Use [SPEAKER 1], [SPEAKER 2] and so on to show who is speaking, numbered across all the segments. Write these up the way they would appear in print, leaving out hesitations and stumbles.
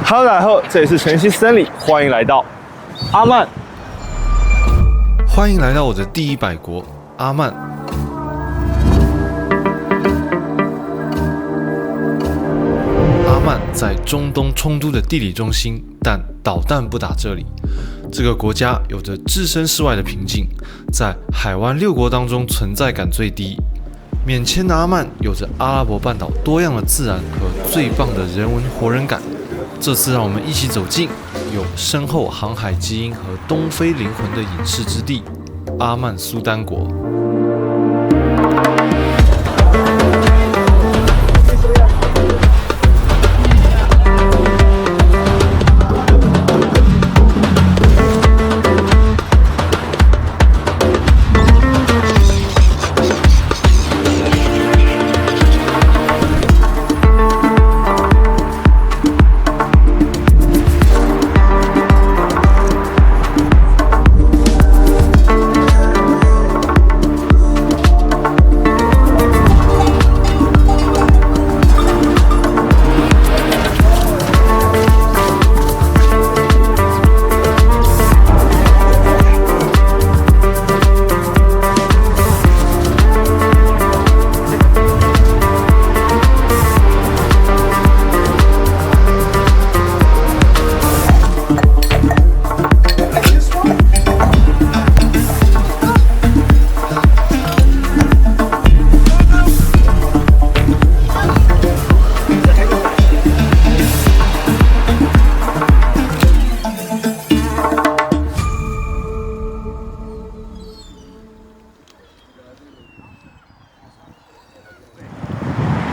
[SPEAKER 1] 哈嘍，大家好，這裡是全息森林，歡迎來到阿曼。
[SPEAKER 2] 歡迎來到我的第100國，阿曼。阿曼在中東衝突的地理中心，但導彈不打這裡。這個國家有着置身事外的平靜，在海灣6國當中存在感最低。免簽的阿曼有着阿拉伯半島多樣的自然和最棒的人文活人感。這次讓我們一起走進有深厚航海基因和東非靈魂的隱士之地——阿曼蘇丹國。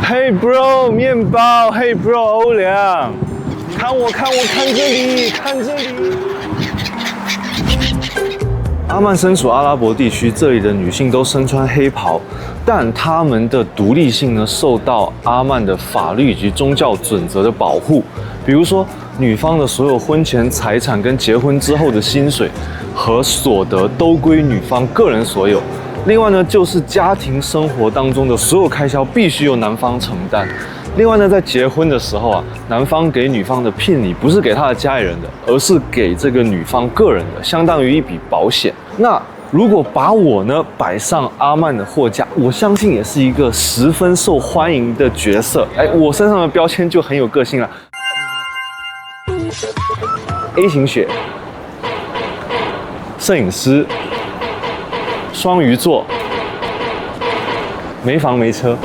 [SPEAKER 1] Hey bro， 面包。Hey bro， 歐良，看我，看這裡，看這裡。阿曼身屬阿拉伯地區，這裡的女性都身穿黑袍，但她們的獨立性呢，受到阿曼的法律以及宗教準則的保護。比如說，女方的所有婚前財產跟結婚之後的薪水和所得都歸女方個人所有。另外呢，就是家庭生活當中的所有開銷必須由男方承擔。另外呢，在結婚的時候啊，男方給女方的聘禮不是給他的家裡人的，而是給這個女方個人的，相當於一筆保險。那如果把我呢擺上阿曼的貨架，我相信也是一個十分受歡迎的角色。我身上的標籤就很有個性了。A 型血，攝影師。雙魚座，沒房沒車。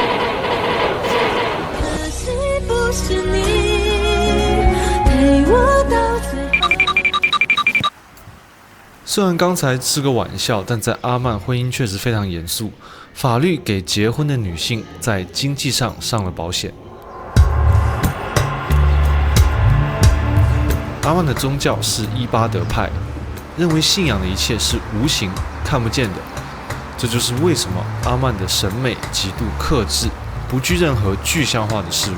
[SPEAKER 2] 雖然剛才是個玩笑，但在阿曼婚姻確實非常嚴肅，法律給結婚的女性在經濟上上了保險。阿曼的宗教是伊巴德派，認為信仰的一切是無形、看不見的。這就是為什麼阿曼的審美極度克制，不具任何具象化的事物。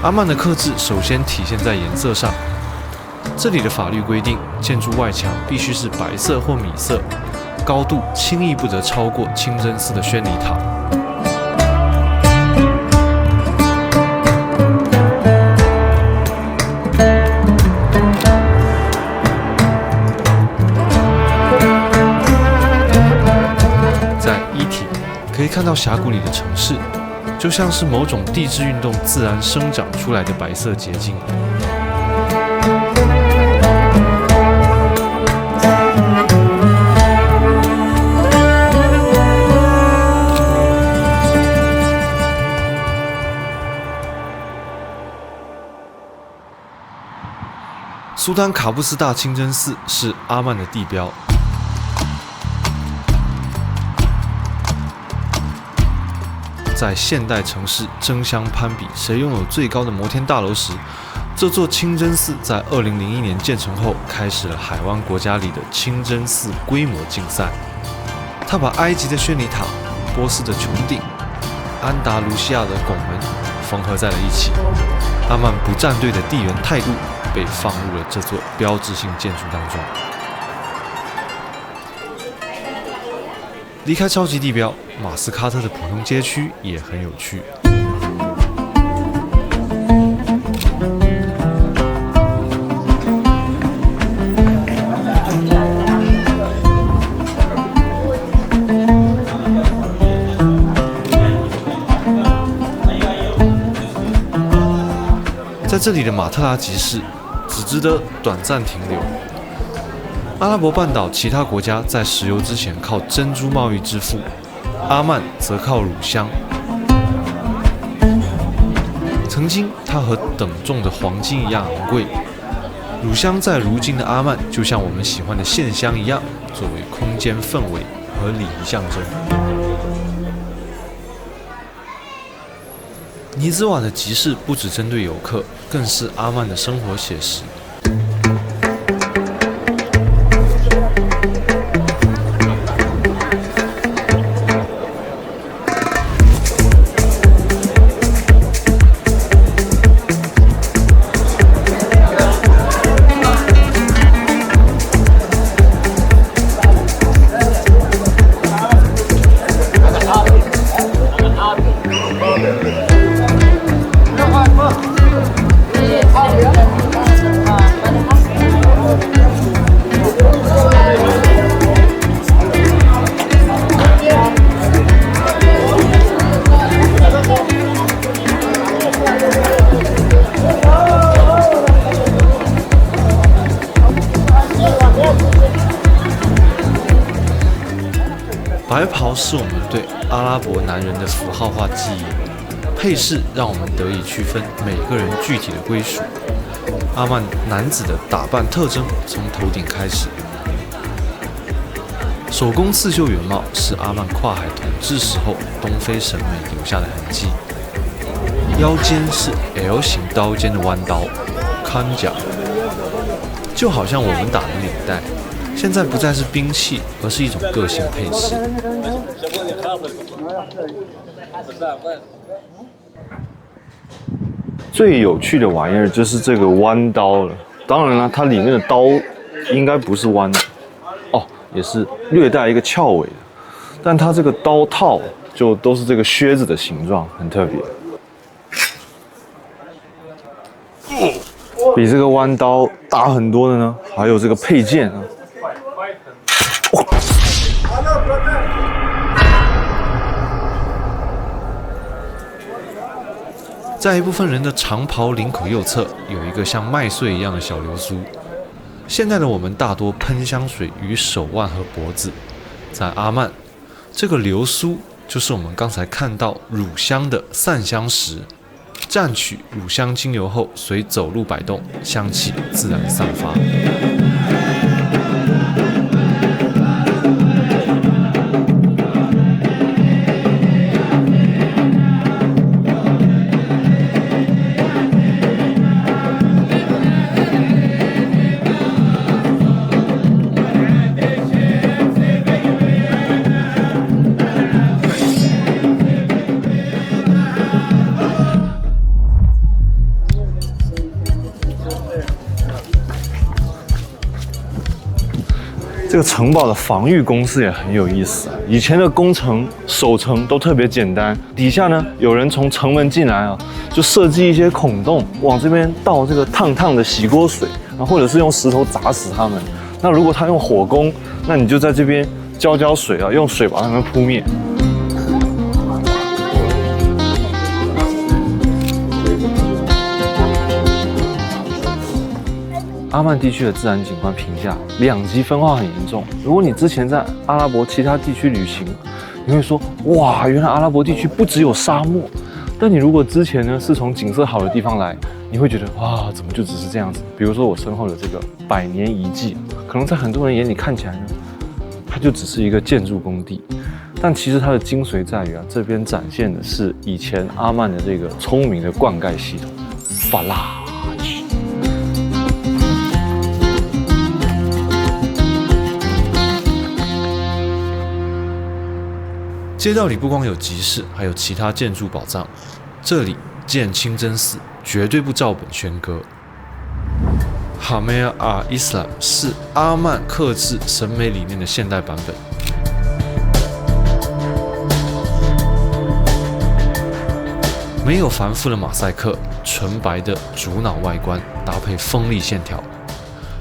[SPEAKER 2] 阿曼的克制首先體現在顏色上，這裡的法律規定，建築外牆必須是白色或米色，高度輕易不得超過清真寺的宣禮塔。可以看到峽谷裡的城市，就像是某種地質運動自然生長出來的白色結晶。蘇丹卡布斯大清真寺是阿曼的地標。在現代城市爭相攀比誰擁有最高的摩天大樓時，這座清真寺在2001年建成後，開始了海灣國家裡的清真寺規模競賽。它把埃及的宣禮塔、波斯的穹頂、安達盧西亞的拱門縫合在了一起。阿曼不站隊的地緣態度被放入了這座標誌性建築當中。離開超級地標，馬斯喀特的普通街區也很有趣。在這裡的馬特拉集市只值得短暫停留。阿拉伯半島其他國家在石油之前靠珍珠貿易致富，阿曼則靠乳香。曾經它和等重的黃金一樣昂貴，乳香在如今的阿曼就像我們喜歡的線香一樣，作為空間氛圍和禮儀象徵。尼茲瓦的集市不只針對遊客，更是阿曼的生活寫實。白袍是我們對阿拉伯男人的符號化記憶，配飾讓我們得以區分每個人具體的歸屬。阿曼男子的打扮特徵從頭頂開始，手工刺繡原帽是阿曼跨海統治時候東非審美留下的痕跡，腰間是 L 型刀尖的彎刀 Kanja， 就好像我們打的領帶。現在不再是兵器，而是一種個性配飾。
[SPEAKER 1] 最有趣的玩意兒就是這個彎刀了。當然了，它裡面的刀應該不是彎的，哦，也是略帶一個翹尾的。但它這個刀套就都是這個靴子的形狀，很特別。比這個彎刀大很多的呢，還有這個配件啊。
[SPEAKER 2] 在一部分人的長袍領口右側有一個像麥穗一樣的小流蘇。現在的我們大多噴香水於手腕和脖子，在阿曼，這個流蘇就是我們剛才看到乳香的散香石。蘸取乳香精油後，隨走路擺動，香氣自然散發。
[SPEAKER 1] 這個城堡的防禦工事也很有意思啊。以前的攻城、守城都特別簡單，底下呢有人從城門進來啊，就設計一些孔洞，往這邊倒這個燙燙的洗鍋水，然後或者是用石頭砸死他們。那如果他用火攻，那你就在這邊澆水啊，用水把他們撲滅。阿曼地區的自然景觀評價兩極分化很嚴重。如果你之前在阿拉伯其他地區旅行，你會說哇，原來阿拉伯地區不只有沙漠。但你如果之前呢是從景色好的地方來，你會覺得哇，怎麼就只是這樣子？比如說我身後的這個百年遺跡，可能在很多人眼裡看起來呢，它就只是一個建築工地。但其實它的精髓在於啊，這邊展現的是以前阿曼的這個聰明的灌溉系統，法拉。
[SPEAKER 2] 街道裡不光有集市，還有其他建築寶藏。這裡建清真寺絕對不照本宣科。Hamer al-Islam 是阿曼克制審美理念的現代版本。沒有繁複的馬賽克，純白的主腦外觀搭配鋒利線條，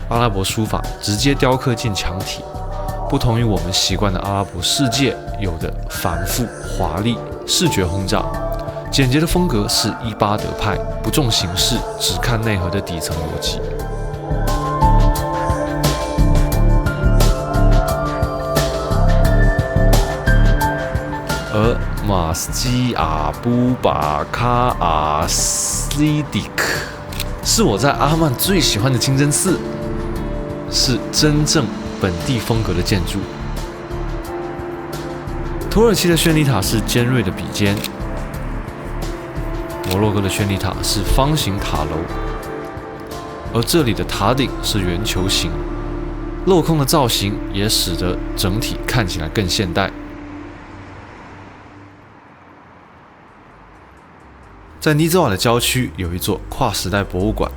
[SPEAKER 2] 阿拉伯書法直接雕刻進牆體，不同於我們習慣的阿拉伯世界有的繁複華麗、視覺轟炸。簡潔的風格是伊巴德派不重形式，只看內核的底層邏輯。而馬斯基阿布巴卡阿西迪克是我在阿曼最喜歡的清真寺，是真正本地風格的建築。土耳其的宣礼塔是尖銳的比尖，摩洛哥的宣礼塔是方形塔樓，而這裡的塔頂是圓球形，鏤空的造型也使得整體看起來更現代。在尼兹瓦的郊區有一座跨時代博物館，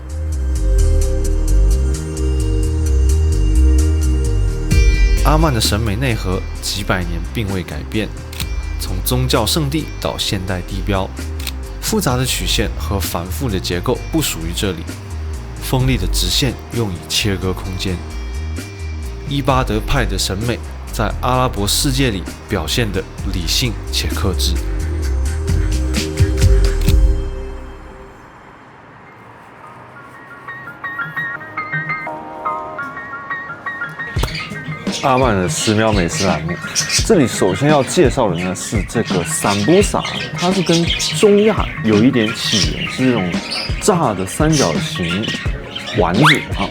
[SPEAKER 2] 阿曼的審美內核幾百年並未改變，從宗教聖地到現代地標，複雜的曲線和繁複的結構不屬於這裡，鋒利的直線用以切割空間。伊巴德派的審美在阿拉伯世界裡表現得理性且克制。
[SPEAKER 1] 阿曼的寺廟美食欄目，這裡首先要介紹的呢是這個散布薩，它是跟中亞有一點起源，是這種炸的三角形丸子啊，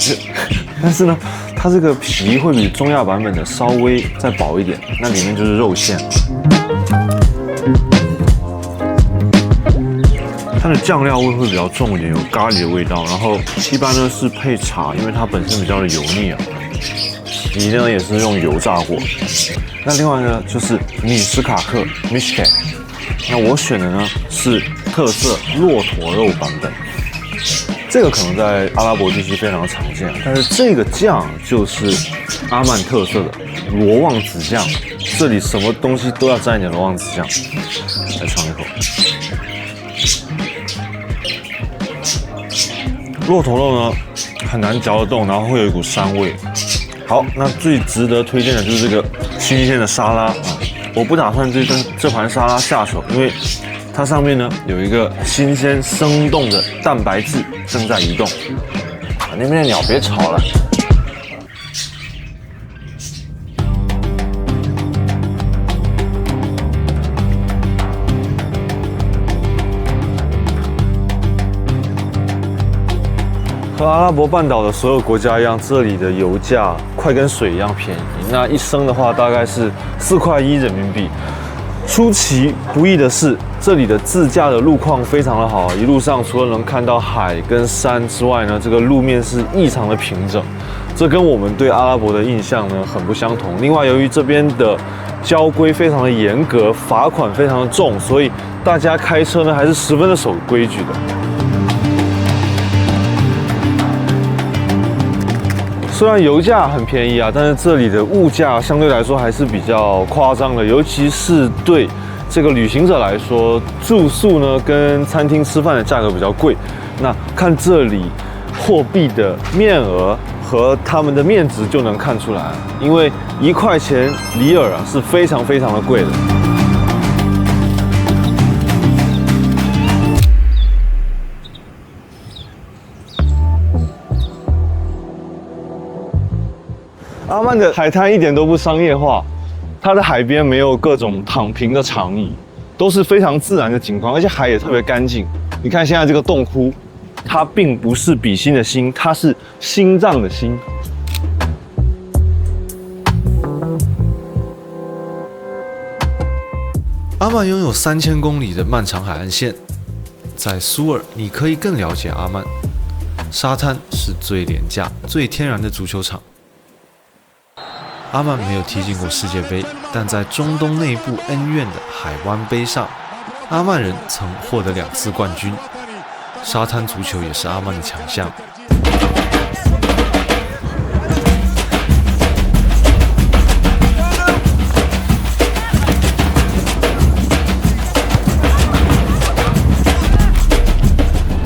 [SPEAKER 1] 但是呢，它這個皮會比中亞版本的稍微再薄一點，那裡面就是肉餡。它的醬料味會比較重一點，有咖喱的味道，然後一般呢是配茶，因為它本身比較的油膩啊。皮呢也是用油炸過。那另外呢就是米什卡克 Mishkak， 那我選的呢是特色骆驼肉版本。这个可能在阿拉伯地区非常常見，但是這個醬就是阿曼特色的羅旺子醬，這裡什麼東西都要沾一點羅旺子醬。來嘗一口。骆駝肉呢很難嚼得動，然後會有一股膻味。好，那最值得推薦的就是這個新鮮的沙拉啊！我不打算這盤沙拉下手，因為它上面呢有一個新鮮生動的蛋白質正在移動。那邊的鳥別吵了。和阿拉伯半島的所有國家一樣，這裡的油價快跟水一樣便宜。那一升的話，大概是4.1塊人民幣。出其不意的是，這裡的自駕的路況非常的好，一路上除了能看到海跟山之外呢，這個路面是異常的平整。這跟我們對阿拉伯的印象呢很不相同。另外，由於這邊的交規非常的嚴格，罰款非常的重，所以大家開車呢還是十分的守規矩的。雖然油價很便宜啊，但是這裡的物價相對來說還是比較誇張的，尤其是對這個旅行者來說，住宿呢跟餐廳吃飯的價格比較貴。那看這裡貨幣的面額和他們的面值就能看出來，因為1塊錢里爾啊是非常非常的貴的。阿曼的海灘一點都不商業化，它的海邊沒有各種躺平的長椅，都是非常自然的景觀，而且海也特別乾淨。你看現在這個洞窟，它並不是筆心的心，它是心臟的心。
[SPEAKER 2] 阿曼擁有3000公里的漫長海岸線，在蘇爾你可以更了解阿曼。沙灘是最廉價、最天然的足球場。阿曼沒有踢進過世界盃，但在中東內部恩怨的海灣盃上，阿曼人曾獲得2次冠軍。沙灘足球也是阿曼的強項。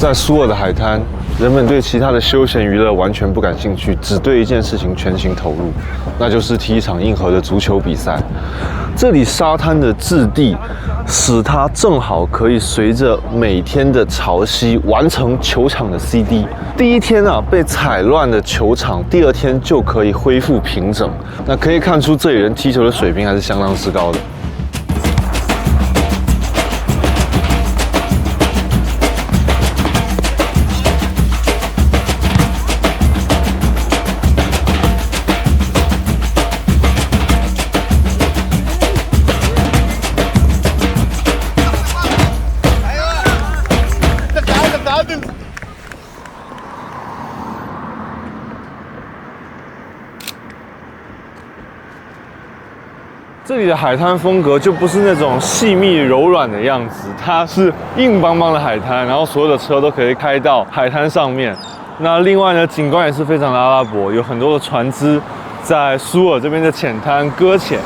[SPEAKER 1] 在蘇爾的海灘，人們對其他的休閒娛樂完全不感興趣，只對一件事情全心投入，那就是踢一場硬核的足球比賽。這裡沙灘的質地使它正好可以隨着每天的潮汐完成球場的 CD。第一天被踩亂的球場，第二天就可以恢復平整。那可以看出這裡人踢球的水平還是相當之高的。這裡的海灘風格就不是那種細密柔軟的樣子，它是硬邦邦的海灘，然後所有的車都可以開到海灘上面。那另外呢，景觀也是非常的阿拉伯，有很多的船只在蘇爾這邊的淺灘擱淺。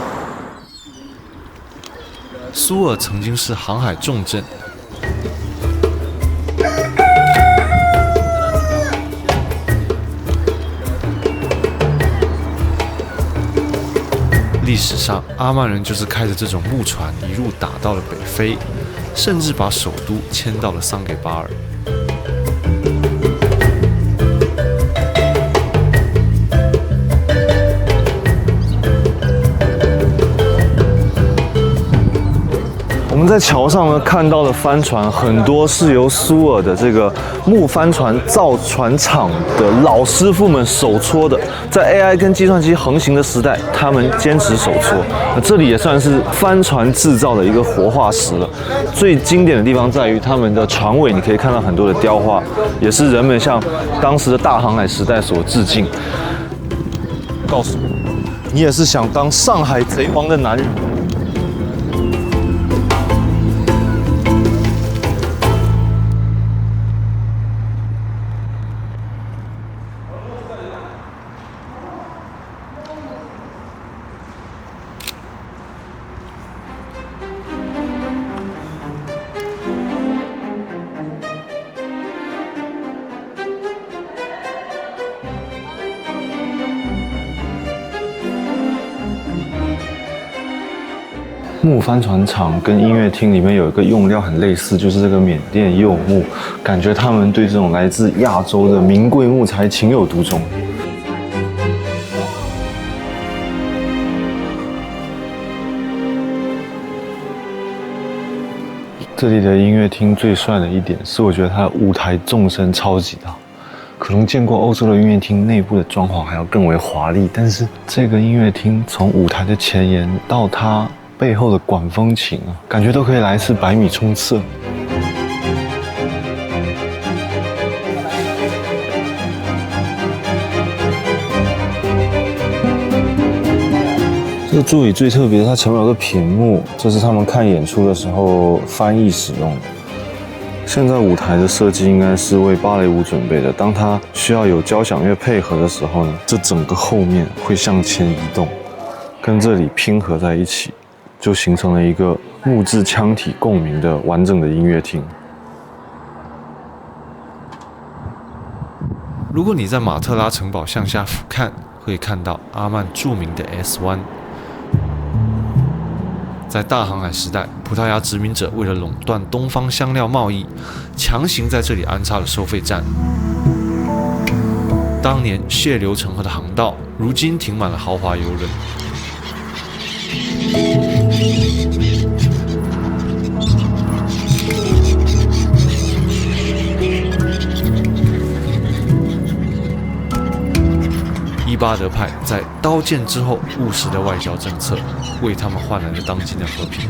[SPEAKER 2] 蘇爾曾經是航海重鎮。歷史上，阿曼人就是開着這種木船一路打到了北非，甚至把首都遷到了桑給巴爾。
[SPEAKER 1] 我们在橋上呢看到的帆船，很多是由蘇爾的這個木帆船造船廠的老師傅們手搓的。在 AI 跟計算機橫行的時代，他們堅持手搓。那這裡也算是帆船製造的一個活化石了。最經典的地方在於他們的船尾，你可以看到很多的雕畫，也是人們向當時的大航海時代所致敬。告訴我，你也是想當上海賊王的男人？木帆船廠跟音樂廳裡面有一個用料很類似，就是這個緬甸柚木，感覺他們對這種來自亞洲的名貴木材情有獨鍾。這裡的音樂廳最帥的一點是，我覺得它的舞台縱深超級大。可能見過歐洲的音樂廳內部的裝潢還要更為華麗，但是這個音樂廳從舞台的前沿到它背後的管風琴感覺都可以來一次100米衝刺。這個座椅最特別的，它前面有個屏幕，這是他們看演出的時候翻譯使用的。現在舞台的設計應該是為芭蕾舞準備的，當它需要有交響樂配合的時候呢，這整個後面會向前移動，跟這裡拼合在一起。就形成了一個木質腔體共鳴的完整的音樂廳。
[SPEAKER 2] 如果你在馬特拉城堡向下俯瞰，會看到阿曼著名的 S 灣。在大航海時代，葡萄牙殖民者為了壟斷東方香料貿易，強行在這裡安插了收費站。當年血流成河的航道，如今停滿了豪華郵輪。伊巴德派在刀劍之後務實的外交政策，為他們換來了當今的和平。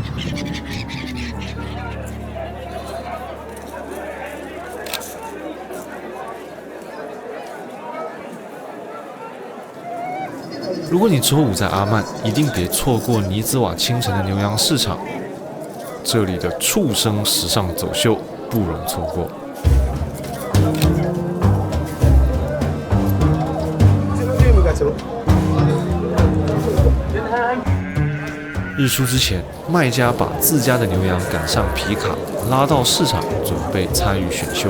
[SPEAKER 2] 如果你周五在阿曼，一定別錯過尼茲瓦清晨的牛羊市場，這裡的畜生時尚走秀不容錯過。日出之前，賣家把自家的牛羊趕上皮卡，拉到市場，準備參與選秀。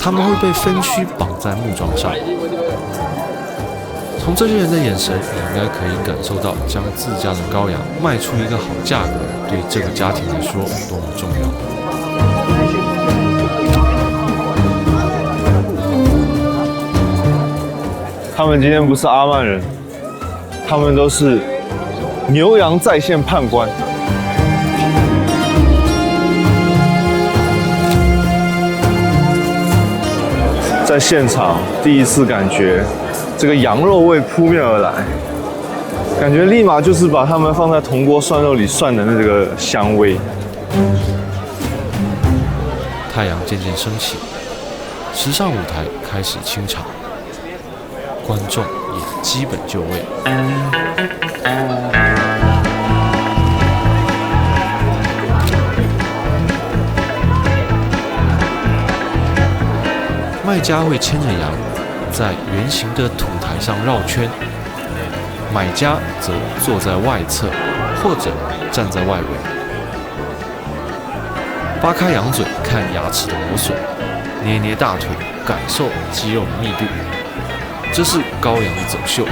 [SPEAKER 2] 他們會被分區綁在木樁上。從這些人的眼神，你應該可以感受到將自家的羔羊賣出一個好價格，對這個家庭來說多麼重要。
[SPEAKER 1] 他們今天不是阿曼人，他們都是牛羊在線判官。在現場第一次感覺這個羊肉味撲面而來，感覺立馬就是把它們放在銅鍋涮肉裡涮的那個香味。
[SPEAKER 2] 太陽漸漸升起，時尚舞台開始清場，觀眾也基本就位。賣家會牽着羊在圓形的土台上繞圈，買家則坐在外側或者站在外圍，扒開羊嘴看牙齒的磨損，捏捏大腿感受肌肉的密度。這是羔羊的走秀。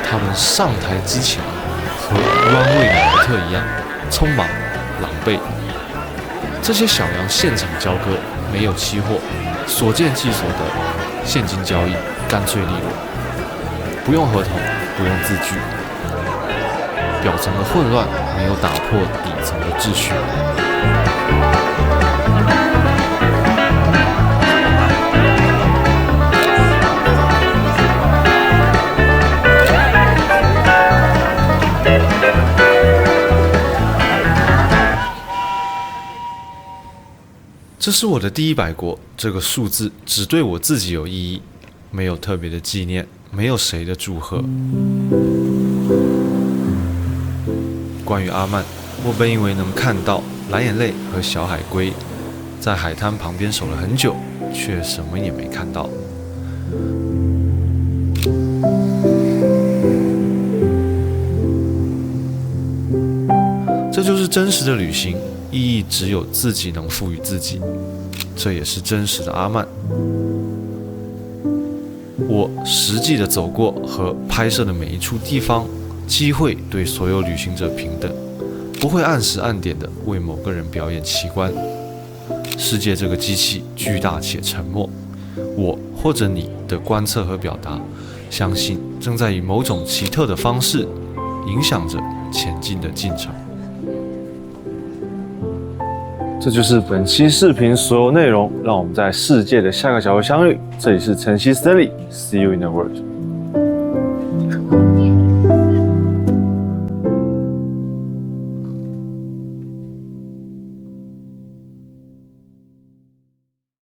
[SPEAKER 2] 他們上台之前和灣位模特一樣匆忙狼狽。這些小羊現場交割，沒有期貨，所見即所得，現金交易，乾脆利落，不用合同，不用字據。表層的混亂沒有打破底層的秩序。這是我的第100國，這個數字只對我自己有意義，沒有特別的紀念，沒有誰的祝賀。關於阿曼，我本以為能看到藍眼淚和小海龜，在海灘旁邊守了很久，卻什麼也沒看到。這就是真實的旅行，意義只有自己能賦予自己，這也是真實的阿曼。我實際的走過和拍攝的每一處地方，機會對所有旅行者平等，不會按時按點的為某個人表演奇觀。世界這個機器巨大且沉默，我或者你的觀測和表達，相信正在以某種奇特的方式影響着前進的進程。
[SPEAKER 1] 這就是本期視頻所有內容，讓我們在世界的下個角落相遇。這裡是晨曦 Stanley，See you in the world。